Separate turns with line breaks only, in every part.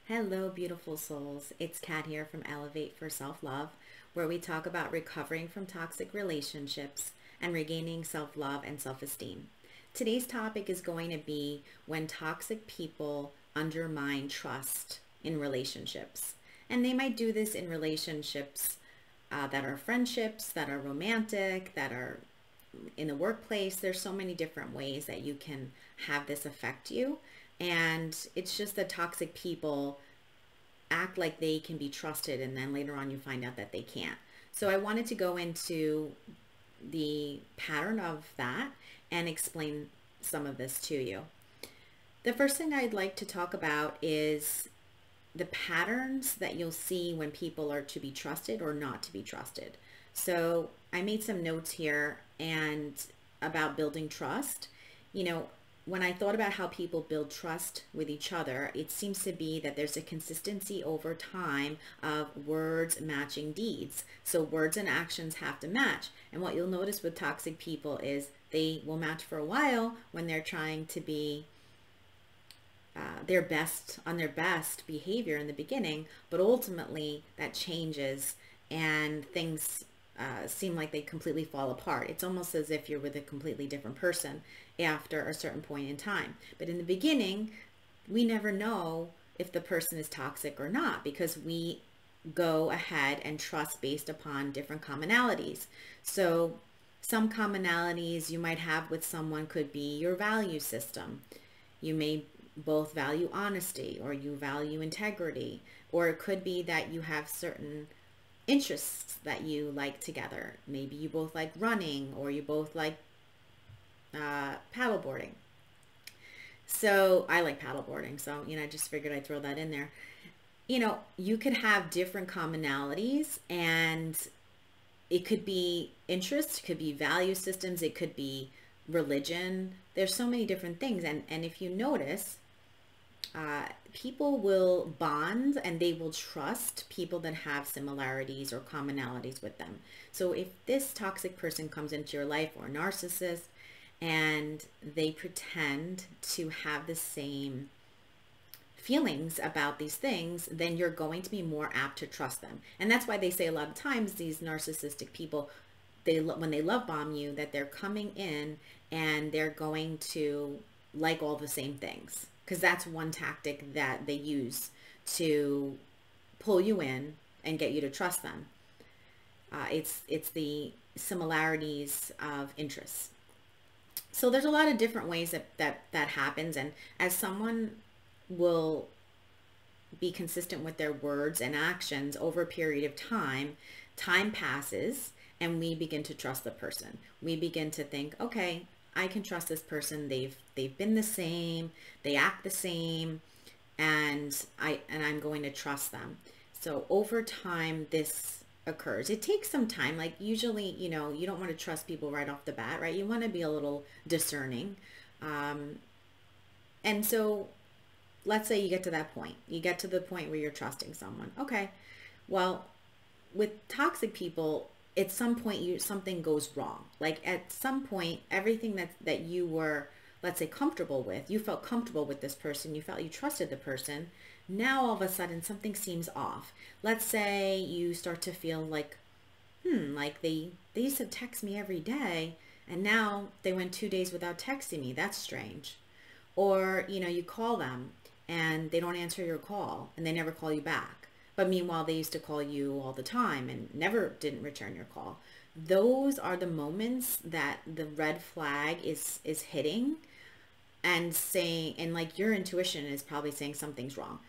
Hello, beautiful souls. It's Kat here from Elevate for Self-Love, where we talk about recovering from toxic relationships and regaining self-love and self-esteem. Today's topic is going to be when toxic people undermine trust in relationships. And they might do this in relationships that are friendships, that are romantic, that are in the workplace. There's so many different ways that you can have this affect you. And it's just that toxic people act like they can be trusted, and then later on you find out that they can't. So I wanted to go into the pattern of that and explain some of this to you. The first thing I'd like to talk about is the patterns that you'll see when people are to be trusted or not to be trusted. So I made some notes here and about building trust. When I thought about how people build trust with each other, it seems to be that there's a consistency over time of words matching deeds. So words and actions have to match. And what you'll notice with toxic people is they will match for a while when they're trying to be their best behavior in the beginning, but ultimately that changes and things seem like they completely fall apart. It's almost as if you're with a completely different person after a certain point in time. But in the beginning, we never know if the person is toxic or not, because we go ahead and trust based upon different commonalities. So some commonalities you might have with someone could be your value system. You may both value honesty, or you value integrity, or it could be that you have certain interests that you like together. Maybe you both like running, or you both like paddleboarding. So I like paddleboarding, so I just figured I'd throw that in there. You could have different commonalities, and it could be interests, it could be value systems, it could be religion. There's so many different things, and if you notice, people will bond and they will trust people that have similarities or commonalities with them. So if this toxic person comes into your life, or a narcissist, and they pretend to have the same feelings about these things, then you're going to be more apt to trust them. And that's why they say a lot of times these narcissistic people, when they love bomb you, that they're coming in and they're going to like all the same things, because that's one tactic that they use to pull you in and get you to trust them. It's the similarities of interests. So there's a lot of different ways that happens, and as someone will be consistent with their words and actions over a period of time, time passes and we begin to trust the person. We begin to think, okay, I can trust this person. They've been the same, they act the same, and I'm going to trust them. So over time this occurs. It takes some time. Like usually, you don't want to trust people right off the bat, right? You want to be a little discerning. And so let's say you get to that point. You get to the point where you're trusting someone. Okay. Well, with toxic people, at some point something goes wrong. Like at some point, everything that you were, let's say, comfortable with, you felt comfortable with this person, you felt you trusted the person. Now all of a sudden something seems off. Let's say you start to feel like, like they used to text me every day, and now they went 2 days without texting me. That's strange. Or, you call them and they don't answer your call and they never call you back. But meanwhile, they used to call you all the time and never didn't return your call. Those are the moments that the red flag is hitting and saying, and like your intuition is probably saying something's wrong.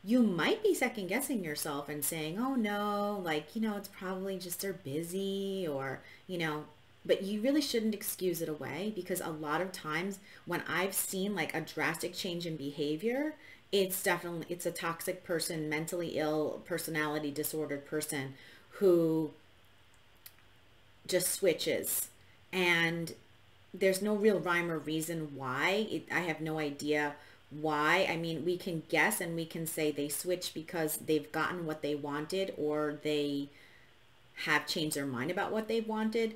You might be second guessing yourself and saying, oh no, like, it's probably just they're busy, or, but you really shouldn't excuse it away, because a lot of times when I've seen like a drastic change in behavior, it's a toxic person, mentally ill, personality disordered person who just switches, and there's no real rhyme or reason why. I have no idea why. I mean, we can guess and we can say they switch because they've gotten what they wanted, or they have changed their mind about what they wanted.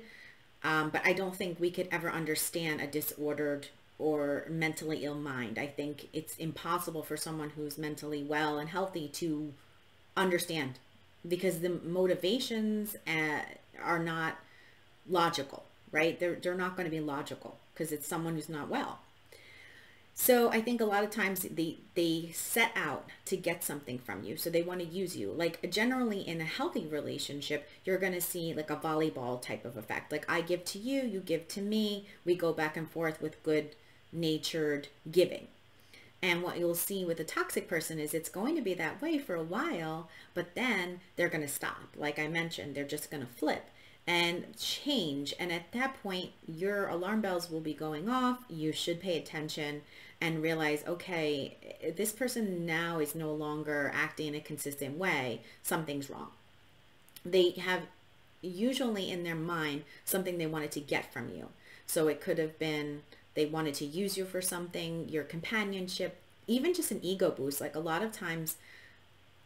But I don't think we could ever understand a disordered or mentally ill mind. I think it's impossible for someone who's mentally well and healthy to understand, because the motivations are not logical, right? They're not going to be logical because it's someone who's not well. So I think a lot of times they set out to get something from you. So they want to use you. Like generally in a healthy relationship, you're going to see like a volleyball type of effect. Like I give to you, you give to me. We go back and forth with good natured giving. And what you'll see with a toxic person is it's going to be that way for a while, but then they're going to stop. Like I mentioned, they're just going to flip and change. And at that point, your alarm bells will be going off. You should pay attention and realize, okay, this person now is no longer acting in a consistent way. Something's wrong. They have usually in their mind something they wanted to get from you. So it could have been they wanted to use you for something, your companionship, even just an ego boost. Like a lot of times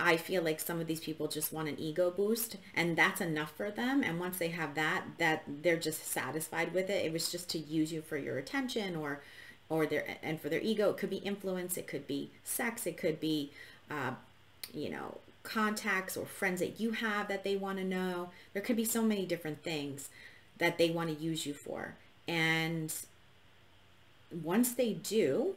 I feel like some of these people just want an ego boost and that's enough for them. And once they have that they're just satisfied with it. It was just to use you for your attention or their, and for their ego. It could be influence, it could be sex, it could be, you know, contacts or friends that you have that they want to know. There could be so many different things that they want to use you for. And once they do,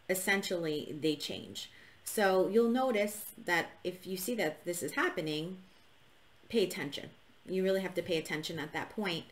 essentially they change. So you'll notice that if you see that this is happening, pay attention. You really have to pay attention at that point.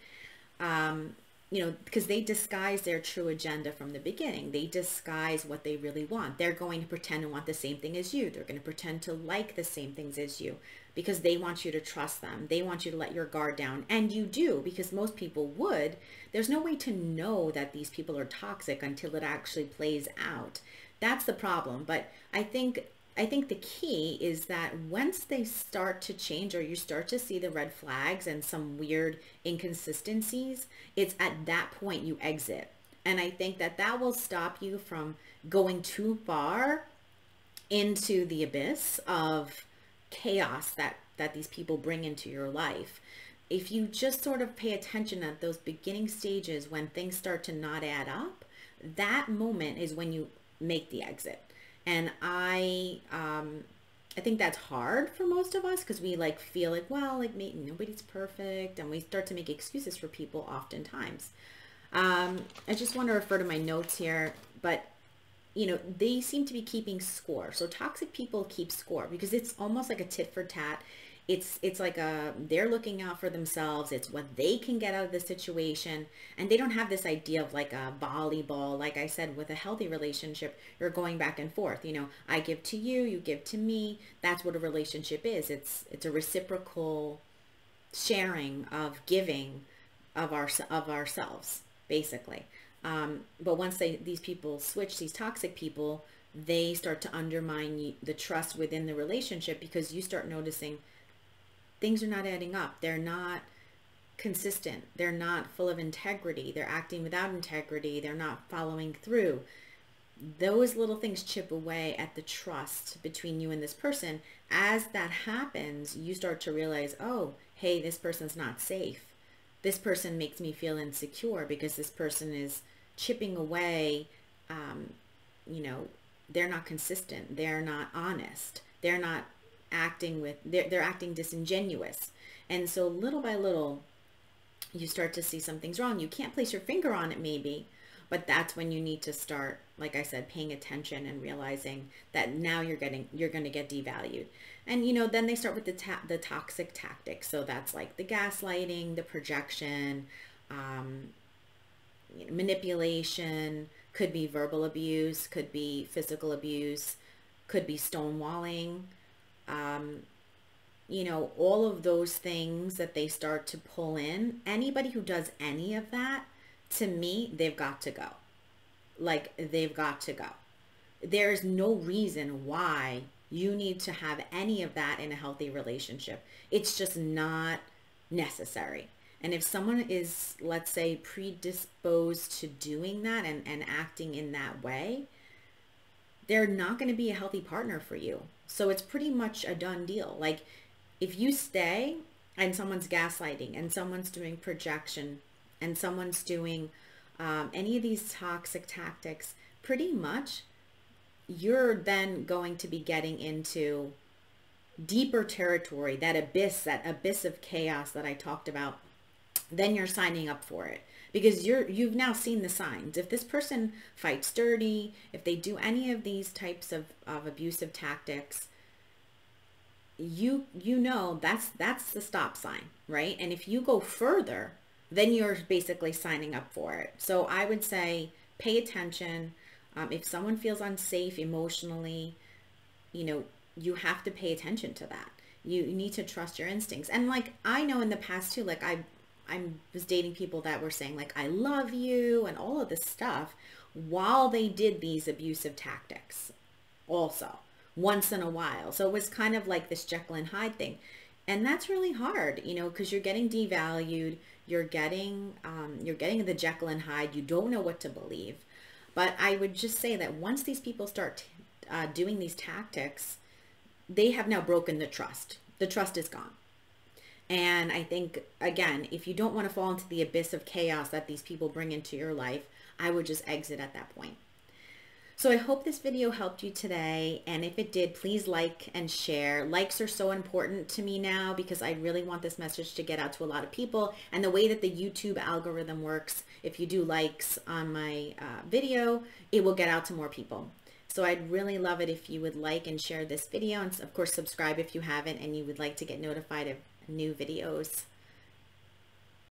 You know, because they disguise their true agenda from the beginning. They disguise what they really want. They're going to pretend to want the same thing as you. They're going to pretend to like the same things as you because they want you to trust them. They want you to let your guard down. And you do, because most people would. There's no way to know that these people are toxic until it actually plays out. That's the problem. But I think the key is that once they start to change or you start to see the red flags and some weird inconsistencies, it's at that point you exit. And I think that will stop you from going too far into the abyss of chaos that these people bring into your life. If you just sort of pay attention at those beginning stages when things start to not add up, that moment is when you make the exit. And I think that's hard for most of us because we like feel like, well, like nobody's perfect, and we start to make excuses for people oftentimes. I just want to refer to my notes here, but you know, they seem to be keeping score. So toxic people keep score because it's almost like a tit for tat. It's like they're looking out for themselves. It's what they can get out of the situation. And they don't have this idea of like a volleyball. Like I said, with a healthy relationship, you're going back and forth. You know, I give to you, you give to me. That's what a relationship is. It's a reciprocal sharing of giving of ourselves, basically. But once these people switch, these toxic people, they start to undermine the trust within the relationship because you start noticing things are not adding up. They're not consistent. They're not full of integrity. They're acting without integrity. They're not following through. Those little things chip away at the trust between you and this person. As that happens, you start to realize, oh, hey, this person's not safe. This person makes me feel insecure because this person is chipping away. You know, they're not consistent. They're not honest. They're not acting with, they're acting disingenuous. And so little by little, you start to see something's wrong. You can't place your finger on it maybe, but that's when you need to start, like I said, paying attention and realizing that now you're going to get devalued. And, you know, then they start with the toxic tactics. So that's like the gaslighting, the projection, you know, manipulation, could be verbal abuse, could be physical abuse, could be stonewalling. You know, all of those things that they start to pull in, anybody who does any of that, to me, they've got to go. Like, they've got to go. There's no reason why you need to have any of that in a healthy relationship. It's just not necessary. And if someone is, let's say, predisposed to doing that and acting in that way, they're not going to be a healthy partner for you. So it's pretty much a done deal. Like, if you stay and someone's gaslighting and someone's doing projection and someone's doing any of these toxic tactics, pretty much you're then going to be getting into deeper territory, that abyss of chaos that I talked about. Then you're signing up for it because you've now seen the signs. If this person fights dirty, if they do any of these types of abusive tactics, you know that's the stop sign, right? And if you go further, then you're basically signing up for it. So I would say pay attention. If someone feels unsafe emotionally, you know, you have to pay attention to that. You need to trust your instincts. And like, I know in the past too, like I was dating people that were saying like, I love you and all of this stuff while they did these abusive tactics also once in a while. So it was kind of like this Jekyll and Hyde thing. And that's really hard, you know, because you're getting devalued. You're getting the Jekyll and Hyde. You don't know what to believe. But I would just say that once these people start doing these tactics, they have now broken the trust. The trust is gone. And I think, again, if you don't want to fall into the abyss of chaos that these people bring into your life, I would just exit at that point. So I hope this video helped you today. And if it did, please like and share. Likes are so important to me now because I really want this message to get out to a lot of people. And the way that the YouTube algorithm works, if you do likes on my video, it will get out to more people. So I'd really love it if you would like and share this video, and of course subscribe if you haven't and you would like to get notified of new videos.